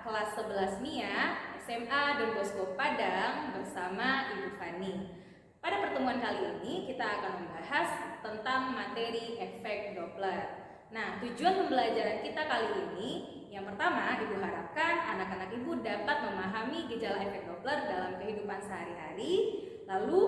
kelas 11 MIA SMA Don Bosco Padang bersama Ibu Fani. Pada pertemuan kali ini kita akan membahas tentang materi efek Doppler. Nah, tujuan pembelajaran kita kali ini, yang pertama, Ibu harapkan anak-anak Ibu dapat memahami gejala efek Doppler dalam kehidupan sehari-hari. Lalu,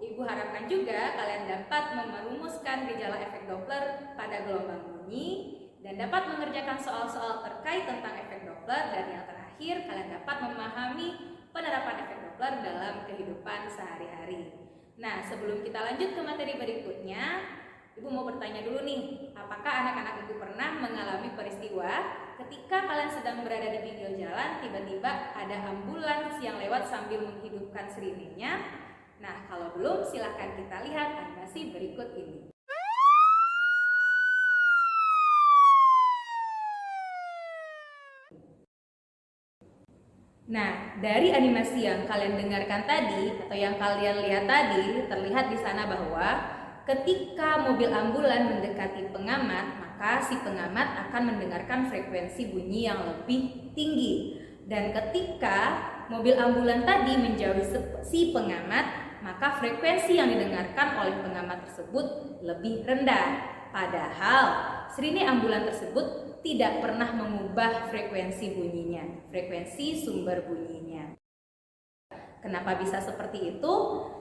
Ibu harapkan juga kalian dapat merumuskan gejala efek Doppler pada gelombang bunyi dan dapat mengerjakan soal-soal terkait tentang efek Doppler. Dan yang terakhir, kalian dapat memahami penerapan efek Doppler dalam kehidupan sehari-hari. Nah, sebelum kita lanjut ke materi berikutnya, Ibu mau bertanya dulu nih, apakah anak-anak Ibu pernah mengalami peristiwa ketika kalian sedang berada di pinggir jalan, tiba-tiba ada ambulans yang lewat sambil menghidupkan sirinenya? Nah, kalau belum, silakan kita lihat animasi berikut ini. Nah, dari animasi yang kalian dengarkan tadi atau yang kalian lihat tadi, terlihat di sana bahwa ketika mobil ambulan mendekati pengamat, maka si pengamat akan mendengarkan frekuensi bunyi yang lebih tinggi. Dan ketika mobil ambulan tadi menjauhi si pengamat, maka frekuensi yang didengarkan oleh pengamat tersebut lebih rendah. Padahal sirine ambulan tersebut tidak pernah mengubah frekuensi bunyinya, frekuensi sumber bunyinya. Kenapa bisa seperti itu?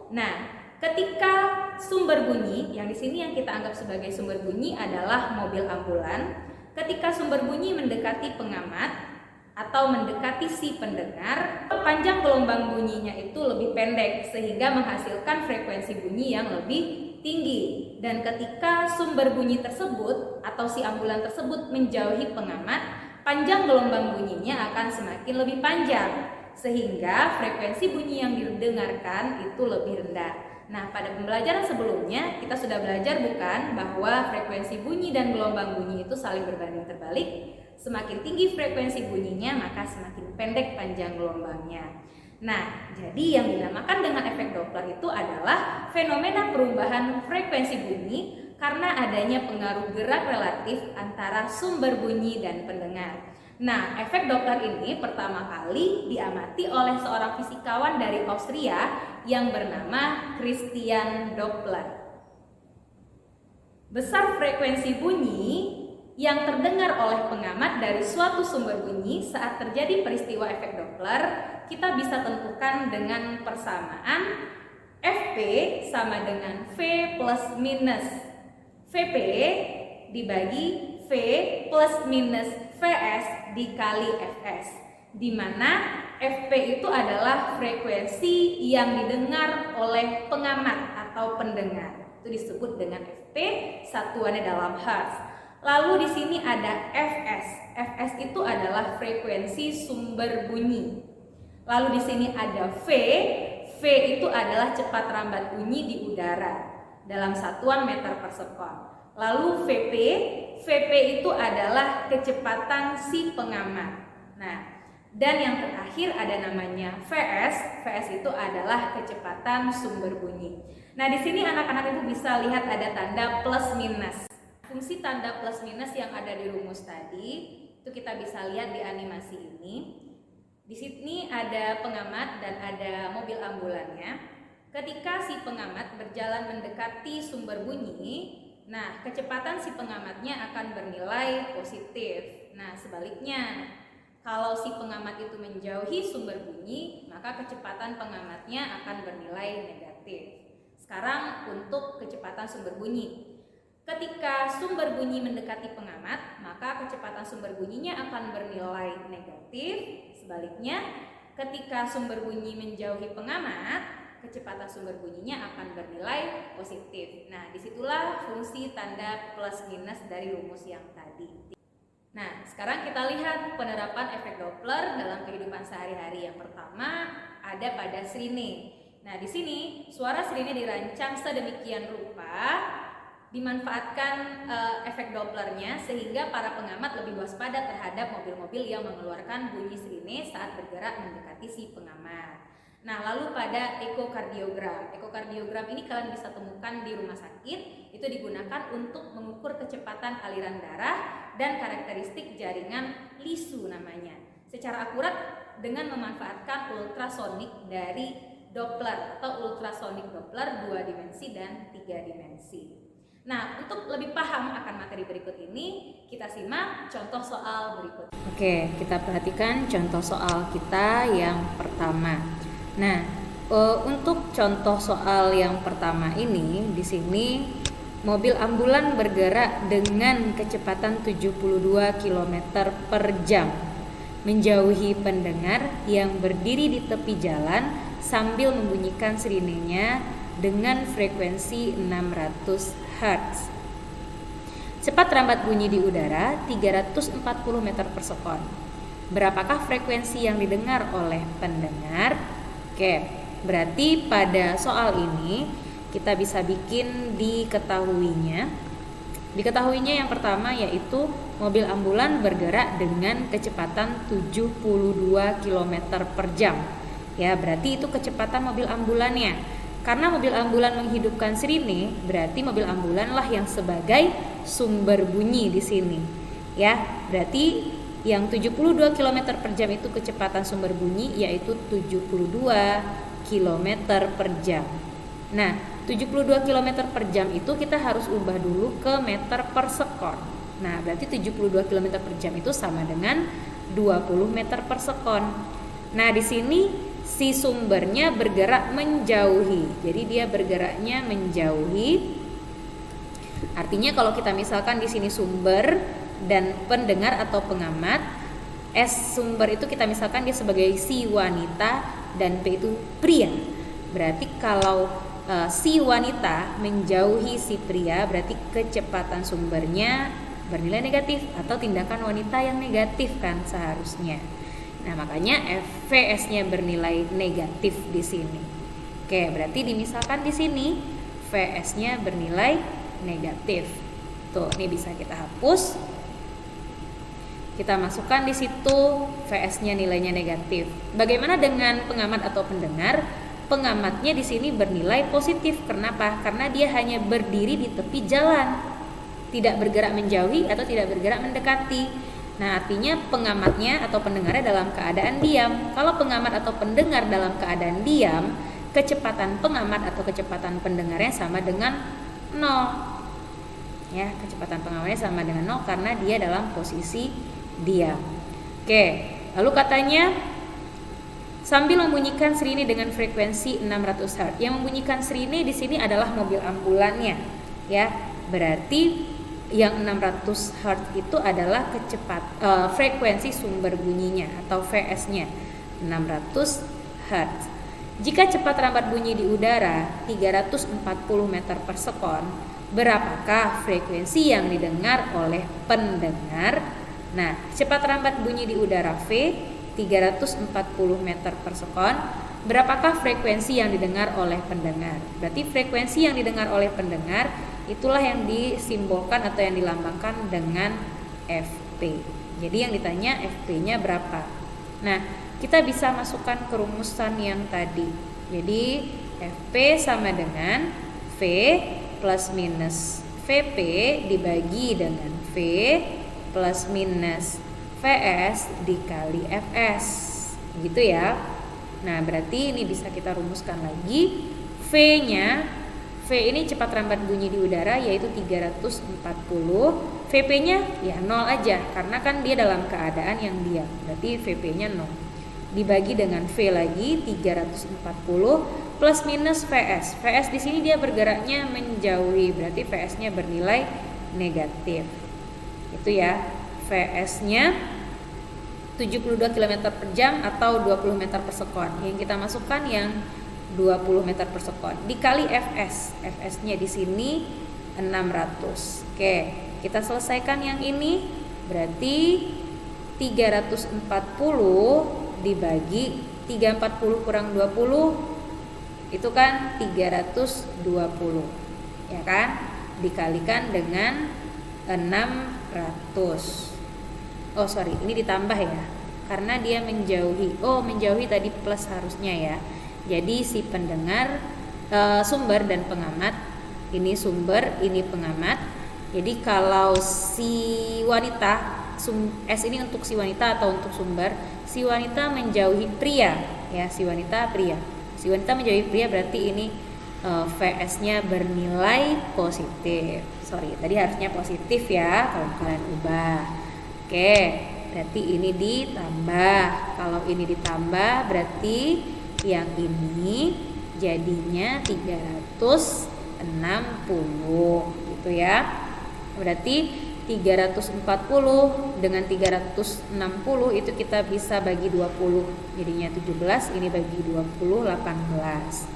Nah, ketika sumber bunyi, yang di sini yang kita anggap sebagai sumber bunyi adalah mobil ambulan, ketika sumber bunyi mendekati pengamat atau mendekati si pendengar, panjang gelombang bunyinya itu lebih pendek sehingga menghasilkan frekuensi bunyi yang lebih tinggi. Dan ketika sumber bunyi tersebut atau si ambulan tersebut menjauhi pengamat, panjang gelombang bunyinya akan semakin lebih panjang sehingga frekuensi bunyi yang didengarkan itu lebih rendah. Nah, pada pembelajaran sebelumnya kita sudah belajar bukan bahwa frekuensi bunyi dan gelombang bunyi itu saling berbanding terbalik. Semakin tinggi frekuensi bunyinya, maka semakin pendek panjang gelombangnya. Nah, jadi yang dinamakan dengan efek Doppler itu adalah fenomena perubahan frekuensi bunyi karena adanya pengaruh gerak relatif antara sumber bunyi dan pendengar. Nah, efek Doppler ini pertama kali diamati oleh seorang fisikawan dari Austria yang bernama Christian Doppler. Besar frekuensi bunyi yang terdengar oleh pengamat dari suatu sumber bunyi saat terjadi peristiwa efek Doppler, kita bisa tentukan dengan persamaan Fp sama dengan V plus minus Vp dibagi V plus minus Vs dikali Fs, di mana Fp itu adalah frekuensi yang didengar oleh pengamat atau pendengar. Itu disebut dengan Fp, satuannya dalam Hertz. Lalu di sini ada Fs. Fs itu adalah frekuensi sumber bunyi. Lalu di sini ada V. V itu adalah cepat rambat bunyi di udara dalam satuan meter per sekon. Lalu Vp. Vp itu adalah kecepatan si pengamat. Nah, dan yang terakhir ada namanya Vs. Vs itu adalah kecepatan sumber bunyi. Nah, di sini anak-anak Ibu bisa lihat ada tanda plus minus. Fungsi tanda plus minus yang ada di rumus tadi itu kita bisa lihat di animasi ini. Di sini ada pengamat dan ada mobil ambulannya. Ketika si pengamat berjalan mendekati sumber bunyi, nah kecepatan si pengamatnya akan bernilai positif. Nah sebaliknya, kalau si pengamat itu menjauhi sumber bunyi, maka kecepatan pengamatnya akan bernilai negatif. Sekarang untuk kecepatan sumber bunyi. Ketika sumber bunyi mendekati pengamat, maka kecepatan sumber bunyinya akan bernilai negatif. Sebaliknya, ketika sumber bunyi menjauhi pengamat, kecepatan sumber bunyinya akan bernilai positif. Nah, disitulah fungsi tanda plus minus dari rumus yang tadi. Nah, sekarang kita lihat penerapan efek Doppler dalam kehidupan sehari-hari. Yang pertama ada pada sirine. Nah, di sini suara sirine dirancang sedemikian rupa dimanfaatkan efek Dopplernya sehingga para pengamat lebih waspada terhadap mobil-mobil yang mengeluarkan bunyi sirine saat bergerak mendekati si pengamat. Nah, lalu pada ekokardiogram. Ekokardiogram ini kalian bisa temukan di rumah sakit. Itu digunakan untuk mengukur kecepatan aliran darah dan karakteristik jaringan lisu namanya. secara akurat dengan memanfaatkan ultrasonik dari Doppler atau ultrasonik Doppler 2 dimensi dan 3 dimensi. Nah, untuk lebih paham akan materi berikut ini, kita simak contoh soal berikut. Oke, kita perhatikan contoh soal kita yang pertama. Nah, untuk contoh soal yang pertama ini, di sini mobil ambulan bergerak dengan kecepatan 72 km per jam menjauhi pendengar yang berdiri di tepi jalan sambil membunyikan sirinenya dengan frekuensi 600 Hz. Cepat rambat bunyi di udara 340 meter per sekon. Berapakah frekuensi yang didengar oleh pendengar? Oke, berarti pada soal ini kita bisa bikin diketahuinya. Diketahuinya yang pertama yaitu mobil ambulan bergerak dengan kecepatan 72 km per jam. Ya, berarti itu kecepatan mobil ambulannya. Karena mobil ambulan menghidupkan sirine, berarti mobil ambulan lah yang sebagai sumber bunyi di sini. Ya, berarti yang 72 km per jam itu kecepatan sumber bunyi yaitu 72 km per jam. Nah, 72 km per jam itu kita harus ubah dulu ke meter per sekon. Nah, berarti 72 km per jam itu sama dengan 20 meter per sekon. Nah, di sini si sumbernya bergerak menjauhi. Jadi dia bergeraknya menjauhi. Artinya kalau kita misalkan di sini sumber dan pendengar atau pengamat, S sumber itu kita misalkan dia sebagai si wanita dan P itu pria. Berarti kalau si wanita menjauhi si pria, berarti kecepatan sumbernya bernilai negatif atau tindakan wanita yang negatif kan seharusnya. Nah, makanya VS-nya bernilai negatif di sini. Oke, berarti dimisalkan di sini VS-nya bernilai negatif. Tuh, ini bisa kita hapus. Kita masukkan di situ VS-nya nilainya negatif. Bagaimana dengan pengamat atau pendengar? Pengamatnya di sini bernilai positif. Kenapa? Karena dia hanya berdiri di tepi jalan, tidak bergerak menjauhi atau tidak bergerak mendekati. Nah, artinya pengamatnya atau pendengarnya dalam keadaan diam. Kalau pengamat atau pendengar dalam keadaan diam, kecepatan pengamat atau kecepatan pendengarnya sama dengan 0. Ya, kecepatan pengamatnya sama dengan 0 karena dia dalam posisi diam. Oke, lalu katanya sambil membunyikan sirine dengan frekuensi 600 Hz. Yang membunyikan sirine di sini adalah mobil ambulannya. Ya, berarti yang 600 Hz itu adalah frekuensi sumber bunyinya atau VS-nya 600 Hz. Jika cepat rambat bunyi di udara 340 meter per sekon, berapakah frekuensi yang didengar oleh pendengar? Nah, cepat rambat bunyi di udara V 340 meter per sekon, berapakah frekuensi yang didengar oleh pendengar? Berarti frekuensi yang didengar oleh pendengar itulah yang disimbolkan atau yang dilambangkan dengan FP. Jadi yang ditanya FP-nya berapa. Nah, kita bisa masukkan ke rumusan yang tadi. Jadi FP sama dengan V plus minus VP dibagi dengan V plus minus VS dikali FS. Gitu ya. Nah, berarti ini bisa kita rumuskan lagi. V ini cepat rambat bunyi di udara yaitu 340. VP-nya ya 0 aja karena kan dia dalam keadaan yang diam. Berarti VP-nya 0. Dibagi dengan V lagi 340 plus minus VS. VS di sini dia bergeraknya menjauhi, berarti VS-nya bernilai negatif. Itu ya. VS-nya 72 km per jam atau 20 meter per sekon. Yang kita masukkan yang 20 meter per sekon dikali FS. FS-nya di sini 600. Oke, kita selesaikan yang ini. Berarti 340 dibagi 340 kurang 20 itu kan 320. Ya kan? Dikalikan dengan 600. Oh, sorry, ini ditambah ya. Karena dia menjauhi. Oh, menjauhi tadi plus harusnya ya. Jadi si pendengar, sumber dan pengamat, ini sumber, ini pengamat. Jadi kalau si wanita, S ini untuk si wanita atau untuk sumber, si wanita menjauhi pria, ya, si wanita menjauhi pria berarti ini VS-nya bernilai positif. Sorry, tadi harusnya positif ya kalau kalian ubah. Oke, berarti ini ditambah. Kalau ini ditambah berarti yang ini jadinya 360 gitu ya. Berarti 340 dengan 360 itu kita bisa bagi 20, jadinya 17, ini bagi 20 18.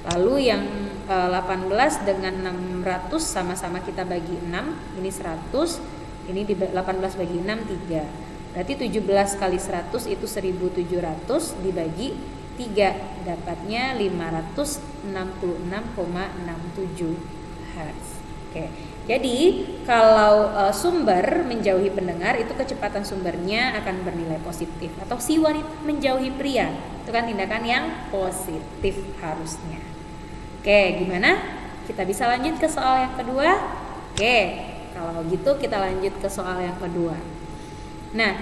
Lalu yang 18 dengan 600 sama-sama kita bagi 6, ini 100, ini 18 bagi 6 3. Berarti 17 kali 100 itu 1700 dibagi 3, dapatnya 566,67 Hz. Oke. Jadi kalau sumber menjauhi pendengar itu kecepatan sumbernya akan bernilai positif, atau si wanita menjauhi pria itu kan tindakan yang positif harusnya. Oke, gimana? Kita bisa lanjut ke soal yang kedua? Oke, kalau gitu kita lanjut ke soal yang kedua. Nah,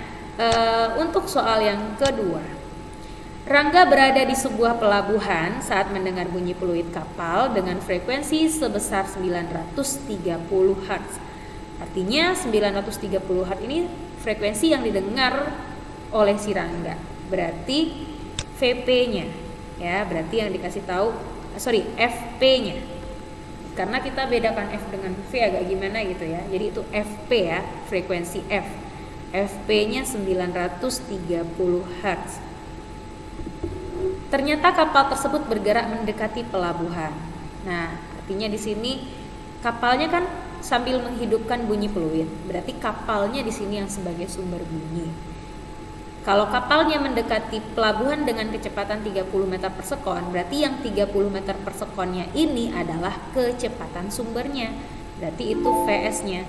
untuk soal yang kedua, Rangga berada di sebuah pelabuhan saat mendengar bunyi peluit kapal dengan frekuensi sebesar 930 Hz. Artinya 930 Hz ini frekuensi yang didengar oleh si Rangga. Berarti VP-nya, ya, berarti yang dikasih tahu, FP-nya. Karena kita bedakan F dengan V agak gimana gitu ya. Jadi itu FP ya, frekuensi F. FP-nya 930 Hz. Ternyata kapal tersebut bergerak mendekati pelabuhan. Nah, artinya di sini kapalnya kan sambil menghidupkan bunyi peluit. Berarti kapalnya di sini yang sebagai sumber bunyi. Kalau kapalnya mendekati pelabuhan dengan kecepatan 30 meter per sekon, berarti yang 30 meter per sekonnya ini adalah kecepatan sumbernya. Berarti itu VS-nya.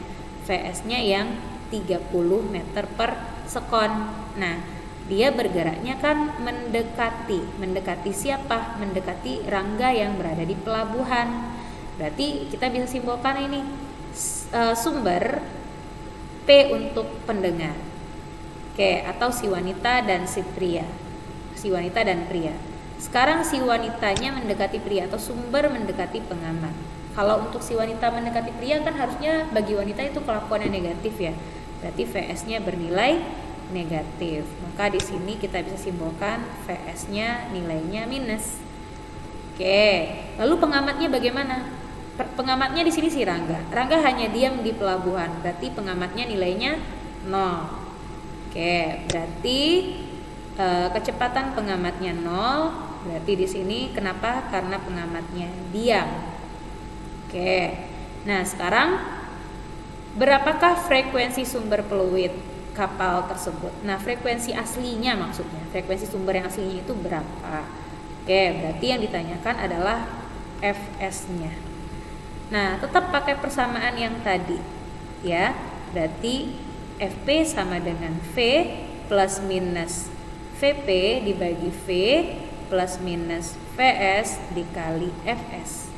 VS-nya yang 30 meter per sekon. Nah, dia bergeraknya kan mendekati siapa? Mendekati Rangga yang berada di pelabuhan. Berarti kita bisa simpulkan ini sumber P untuk pendengar. Oke, atau si wanita dan si pria. Si wanita dan pria. Sekarang si wanitanya mendekati pria atau sumber mendekati pengamat. Kalau untuk si wanita mendekati pria kan harusnya bagi wanita itu kelakuan yang negatif ya. Berarti VS-nya bernilai negatif. Maka di sini kita bisa simpulkan VS-nya nilainya minus. Oke, lalu pengamatnya bagaimana? Pengamatnya di sini si Rangga. Rangga hanya diam di pelabuhan, berarti pengamatnya nilainya 0. Oke, berarti kecepatan pengamatnya 0. Berarti di sini kenapa? Karena pengamatnya diam. Oke. Nah, sekarang berapakah frekuensi sumber peluit kapal tersebut? Nah, frekuensi aslinya maksudnya, frekuensi sumber yang aslinya itu berapa? Oke, berarti yang ditanyakan adalah Fs-nya. Nah, tetap pakai persamaan yang tadi, ya. Berarti Fp sama dengan V plus minus Vp dibagi V plus minus Vs dikali Fs,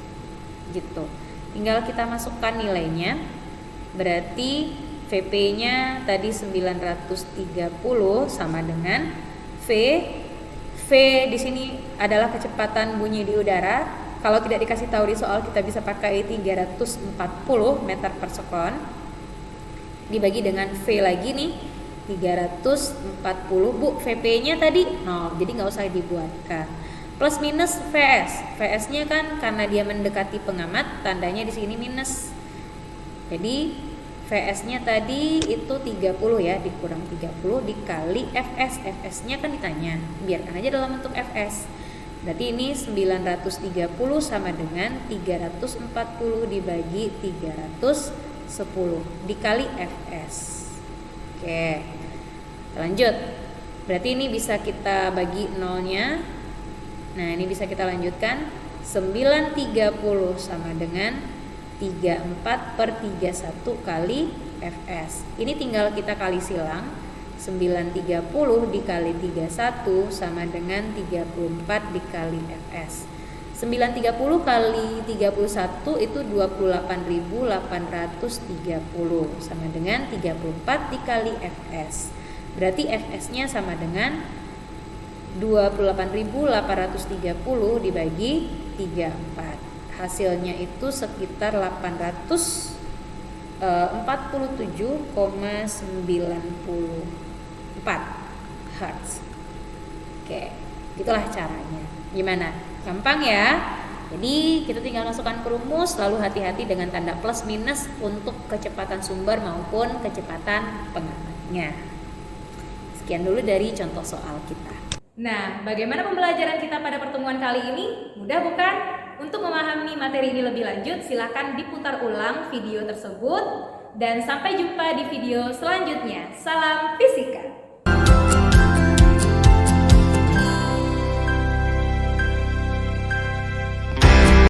gitu. Tinggal kita masukkan nilainya. Berarti VP-nya tadi 930 sama dengan V. V di sini adalah kecepatan bunyi di udara. Kalau tidak dikasih tahu di soal kita bisa pakai 340 meter per sekon dibagi dengan V lagi nih 340. Bu, VP-nya tadi 0, jadi nggak usah dibuatkan. Plus minus VS. VS-nya kan karena dia mendekati pengamat, tandanya di sini minus. Jadi VS-nya tadi itu 30 ya, dikurang 30 dikali Fs. Fs-nya kan ditanya, biarkan aja dalam bentuk Fs. Berarti ini 930 sama dengan 340 dibagi 310 dikali Fs. Oke, lanjut. Berarti ini bisa kita bagi nolnya. Nah, ini bisa kita lanjutkan. 930 sama dengan 34 per 31 kali Fs. Ini tinggal kita kali silang. 930 dikali 31 sama dengan 34 dikali Fs. 930 kali 31 itu 28.830 sama dengan 34 dikali Fs. Berarti Fs-nya sama dengan 28.830 dibagi 34. Hasilnya itu sekitar 847,94 Hz. Oke, itulah caranya. Gimana? Gampang ya? Jadi kita tinggal masukkan ke rumus, lalu hati-hati dengan tanda plus minus untuk kecepatan sumber maupun kecepatan pengamatnya. Sekian dulu dari contoh soal kita. Nah, bagaimana pembelajaran kita pada pertemuan kali ini? Mudah bukan? Untuk memahami materi ini lebih lanjut, silakan diputar ulang video tersebut. Dan sampai jumpa di video selanjutnya. Salam fisika!